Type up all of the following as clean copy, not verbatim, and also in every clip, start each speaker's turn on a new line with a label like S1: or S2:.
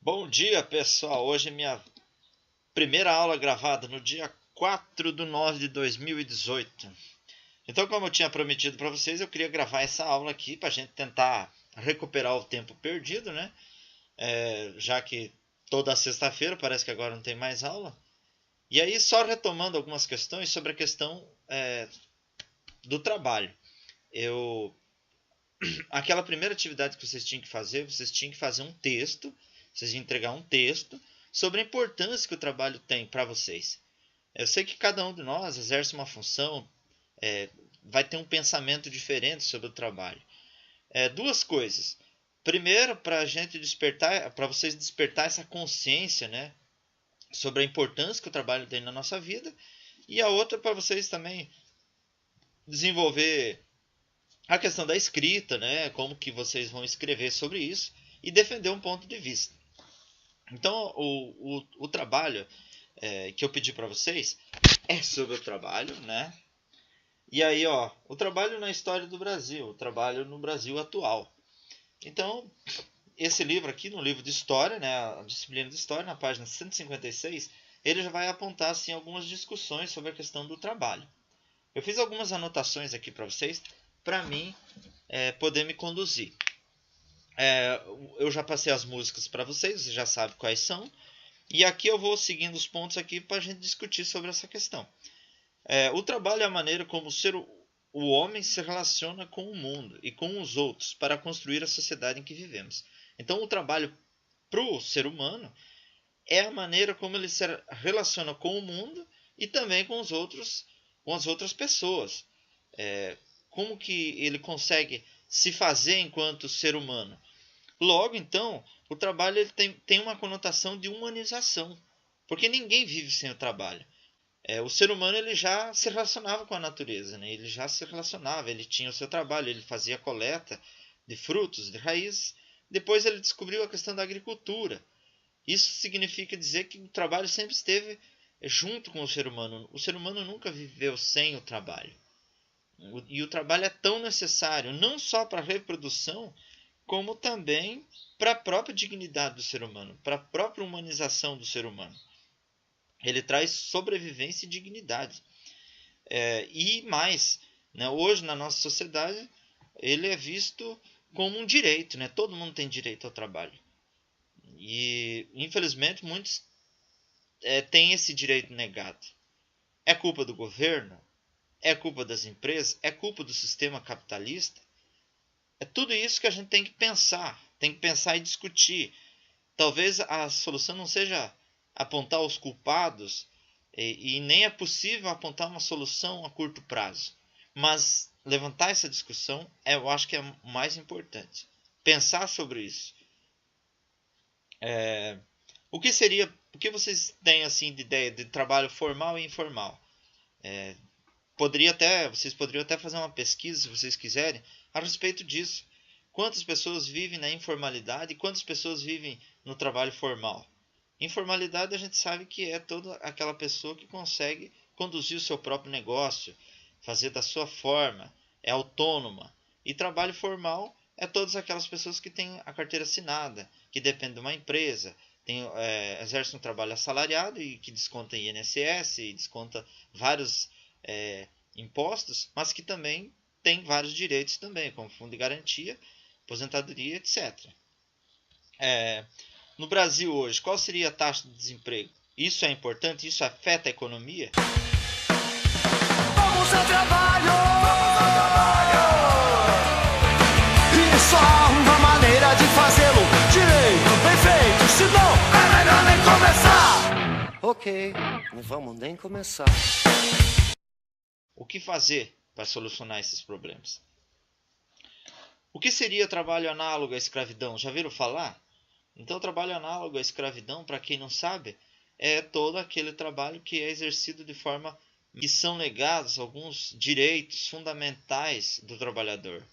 S1: Bom dia, pessoal. Hoje é minha primeira aula gravada no dia 4 de 9 de 2018. Então, como eu tinha prometido para vocês, eu queria gravar essa aula aqui para a gente tentar recuperar o tempo perdido, né? Já que toda sexta-feira parece que agora não tem mais aula. E aí, só retomando algumas questões sobre a questão do trabalho. Aquela primeira atividade que vocês tinham que fazer um texto, vocês iam entregar um texto sobre a importância que o trabalho tem para vocês. Eu sei que cada um de nós exerce uma função, é, vai ter um pensamento diferente sobre o trabalho. Duas coisas. Primeiro, para a gente despertar, para vocês despertar essa consciência, né, sobre a importância que o trabalho tem na nossa vida, e a outra para vocês também desenvolver a questão da escrita, né, como que vocês vão escrever sobre isso e defender um ponto de vista. Então, o trabalho que eu pedi para vocês é sobre o trabalho, né? E aí, ó, o trabalho na história do Brasil, o trabalho no Brasil atual. Então, esse livro aqui, no livro de história, né, a disciplina de história, na página 156, ele já vai apontar assim algumas discussões sobre a questão do trabalho. Eu fiz algumas anotações aqui para vocês, para mim poder me conduzir. Eu já passei as músicas para vocês, você já sabe quais são. E aqui eu vou seguindo os pontos aqui para a gente discutir sobre essa questão. O trabalho é a maneira como o homem se relaciona com o mundo e com os outros para construir a sociedade em que vivemos. Então, o trabalho para o ser humano é a maneira como ele se relaciona com o mundo e também com com as outras pessoas. Como que ele consegue se fazer enquanto ser humano? Logo, então, o trabalho ele tem uma conotação de humanização, porque ninguém vive sem o trabalho. O ser humano ele já se relacionava com a natureza, né? Ele já se relacionava, ele tinha o seu trabalho, ele fazia coleta de frutos, de raízes. Depois ele descobriu a questão da agricultura. Isso significa dizer que o trabalho sempre esteve junto com o ser humano. O ser humano nunca viveu sem o trabalho. E o trabalho é tão necessário, não só para a reprodução, como também para a própria dignidade do ser humano, para a própria humanização do ser humano. Ele traz sobrevivência e dignidade. E mais, né, hoje na nossa sociedade, ele é visto como um direito, né? Todo mundo tem direito ao trabalho. E, infelizmente, muitos têm esse direito negado. É culpa do governo? É culpa das empresas? É culpa do sistema capitalista? É tudo isso que a gente tem que pensar e discutir. Talvez a solução não seja apontar os culpados e nem é possível apontar uma solução a curto prazo. Mas levantar essa discussão eu acho que é o mais importante. Pensar sobre isso. O que vocês têm assim de ideia de trabalho formal e informal? Vocês poderiam até fazer uma pesquisa, se vocês quiserem, a respeito disso. Quantas pessoas vivem na informalidade e quantas pessoas vivem no trabalho formal? Informalidade a gente sabe que é toda aquela pessoa que consegue conduzir o seu próprio negócio, fazer da sua forma, é autônoma. E trabalho formal é todas aquelas pessoas que têm a carteira assinada, que dependem de uma empresa, exercem um trabalho assalariado e que desconta INSS e desconta vários impostos, mas que também tem vários direitos também, como fundo de garantia, aposentadoria, etc. No Brasil hoje, qual seria a taxa de desemprego? Isso é importante? Isso afeta a economia?
S2: Vamos ao trabalho! E só há uma maneira de fazê-lo direito, bem feito, senão é melhor nem começar! Ok, não vamos nem começar.
S1: O que fazer para solucionar esses problemas? O que seria trabalho análogo à escravidão? Já viram falar? Então, o trabalho análogo à escravidão, para quem não sabe, é todo aquele trabalho que é exercido de forma que são negados alguns direitos fundamentais do trabalhador,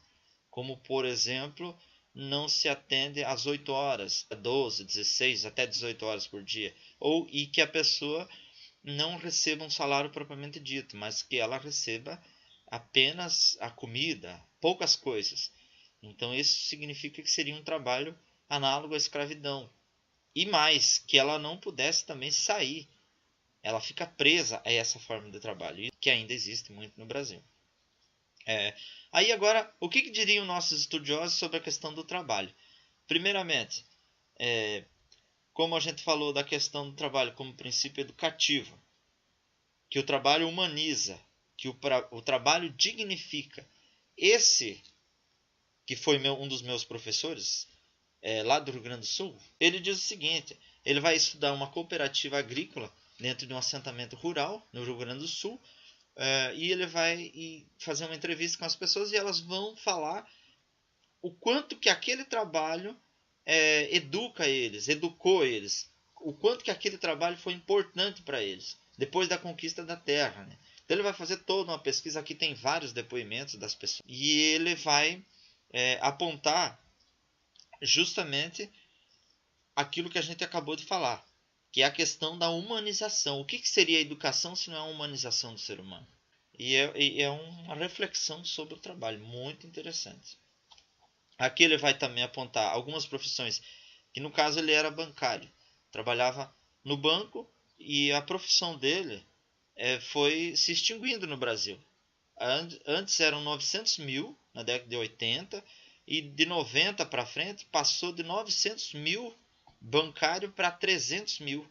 S1: como, por exemplo, não se atende às 8 horas, 12, 16, até 18 horas por dia, e que a pessoa não receba um salário propriamente dito, mas que ela receba apenas a comida, poucas coisas. Então, isso significa que seria um trabalho análogo à escravidão. E mais, que ela não pudesse também sair. Ela fica presa a essa forma de trabalho, que ainda existe muito no Brasil. Aí agora, o que diriam nossos estudiosos sobre a questão do trabalho? Primeiramente, como a gente falou da questão do trabalho como princípio educativo, que o trabalho humaniza, que o trabalho dignifica. Esse, que foi um dos meus professores, lá do Rio Grande do Sul, ele diz o seguinte: ele vai estudar uma cooperativa agrícola dentro de um assentamento rural no Rio Grande do Sul, e ele vai fazer uma entrevista com as pessoas e elas vão falar o quanto que aquele trabalho educou eles, o quanto que aquele trabalho foi importante para eles, depois da conquista da terra, né? Então ele vai fazer toda uma pesquisa, aqui tem vários depoimentos das pessoas, e ele vai apontar justamente aquilo que a gente acabou de falar, que é a questão da humanização. O que seria a educação se não é a humanização do ser humano? E é uma reflexão sobre o trabalho, muito interessante. Aqui ele vai também apontar algumas profissões, que no caso ele era bancário, trabalhava no banco, e a profissão dele foi se extinguindo no Brasil. Antes eram 900 mil, na década de 80, e de 90 para frente passou de 900 mil bancário para 300 mil.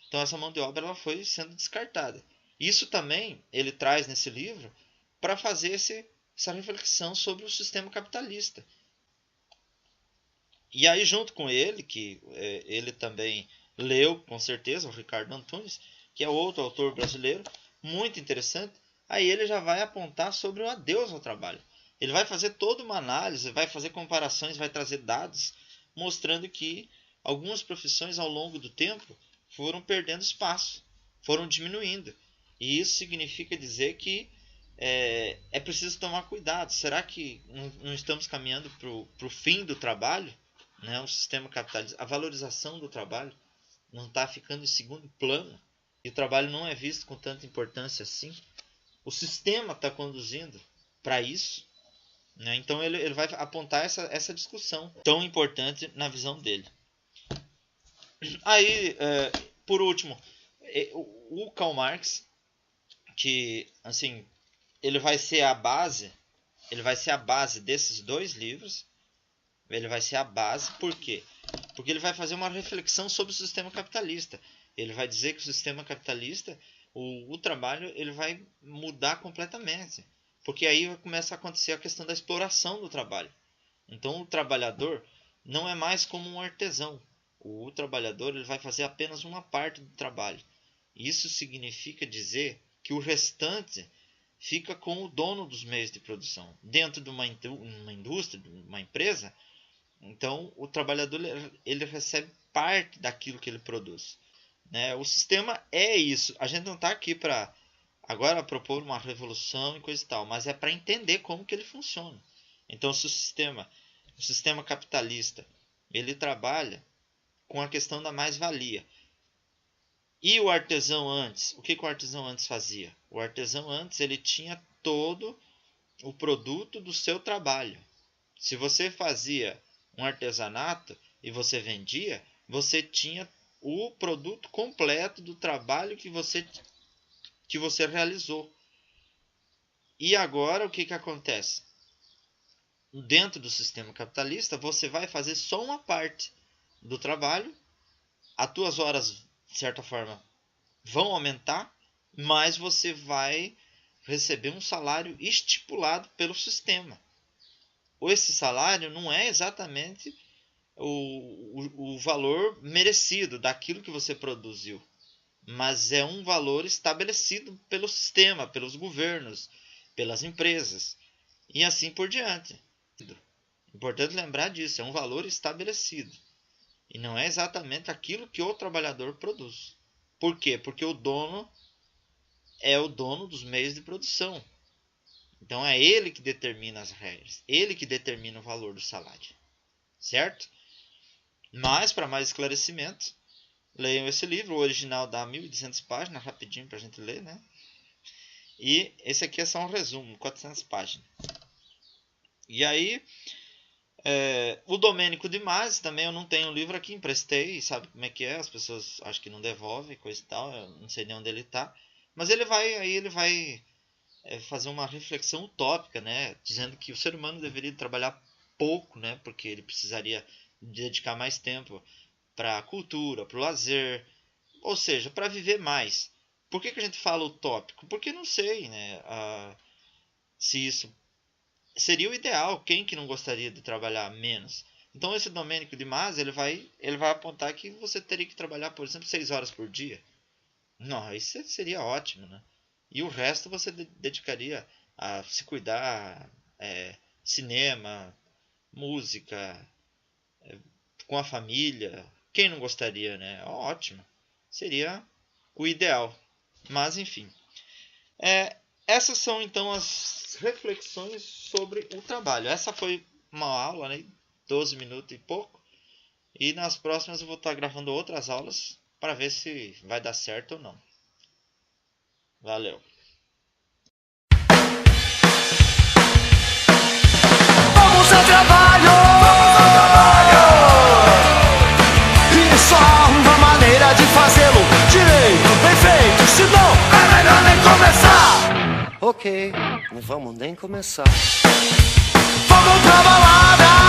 S1: Então essa mão de obra ela foi sendo descartada. Isso também ele traz nesse livro para fazer essa reflexão sobre o sistema capitalista. E aí junto com ele, que ele também leu com certeza, o Ricardo Antunes, que é outro autor brasileiro, muito interessante, aí ele já vai apontar sobre o adeus ao trabalho. Ele vai fazer toda uma análise, vai fazer comparações, vai trazer dados, mostrando que algumas profissões ao longo do tempo foram perdendo espaço, foram diminuindo. E isso significa dizer que é preciso tomar cuidado. Será que não estamos caminhando para o fim do trabalho? Né? O sistema capitalista, a valorização do trabalho não está ficando em segundo plano? E o trabalho não é visto com tanta importância assim? O sistema está conduzindo para isso? Né? Então ele vai apontar essa discussão tão importante na visão dele. Aí, por último, o Karl Marx, que assim, ele vai ser a base desses dois livros. Ele vai ser a base, por quê? Porque ele vai fazer uma reflexão sobre o sistema capitalista. Ele vai dizer que o sistema capitalista, o trabalho, ele vai mudar completamente. Porque aí começa a acontecer a questão da exploração do trabalho. Então o trabalhador não é mais como um artesão. O trabalhador ele vai fazer apenas uma parte do trabalho. Isso significa dizer que o restante fica com o dono dos meios de produção. Dentro de uma indústria, de uma empresa, então o trabalhador ele recebe parte daquilo que ele produz. Né? O sistema é isso. A gente não está aqui para agora propor uma revolução e coisa e tal, mas é para entender como que ele funciona. Então se o sistema capitalista ele trabalha com a questão da mais-valia. E o artesão antes, o que o artesão antes fazia? O artesão antes ele tinha todo o produto do seu trabalho. Se você fazia um artesanato e você vendia, você tinha o produto completo do trabalho que você realizou. E agora o que acontece? Dentro do sistema capitalista, você vai fazer só uma parte do trabalho, as tuas horas, de certa forma, vão aumentar, mas você vai receber um salário estipulado pelo sistema. Esse salário não é exatamente o valor merecido daquilo que você produziu, mas é um valor estabelecido pelo sistema, pelos governos, pelas empresas e assim por diante. Importante lembrar disso, é um valor estabelecido e não é exatamente aquilo que o trabalhador produz. Por quê? Porque o dono é o dono dos meios de produção. Então é ele que determina as regras, ele que determina o valor do salário, certo? Mas para mais esclarecimento, leiam esse livro, o original dá 1.200 páginas, rapidinho para a gente ler, né? E esse aqui é só um resumo, 400 páginas. E aí, O Domênico de Masi também, eu não tenho o livro aqui, emprestei, sabe como é que é? As pessoas acham que não devolvem, coisa e tal, eu não sei nem onde ele tá. Mas ele vai fazer uma reflexão utópica, né? Dizendo que o ser humano deveria trabalhar pouco, né? Porque ele precisaria dedicar mais tempo para a cultura, para o lazer, ou seja, para viver mais. Por que a gente fala utópico? Porque não sei, né? Se isso seria o ideal. Quem que não gostaria de trabalhar menos? Então esse Domênico de Masi, ele vai apontar que você teria que trabalhar, por exemplo, 6 horas por dia. Não, isso seria ótimo, né? E o resto você dedicaria a se cuidar, cinema, música, com a família. Quem não gostaria, né? Ótimo. Seria o ideal. Mas, enfim. Essas são, então, as reflexões sobre o trabalho. Essa foi uma aula, né? 12 minutos e pouco. E nas próximas eu vou estar gravando outras aulas para ver se vai dar certo ou não. Valeu.
S2: Vamos ao trabalho! E só há uma maneira de fazê-lo direito, bem feito, senão é melhor nem começar. Ok, não vamos nem começar. Vamos pra balada!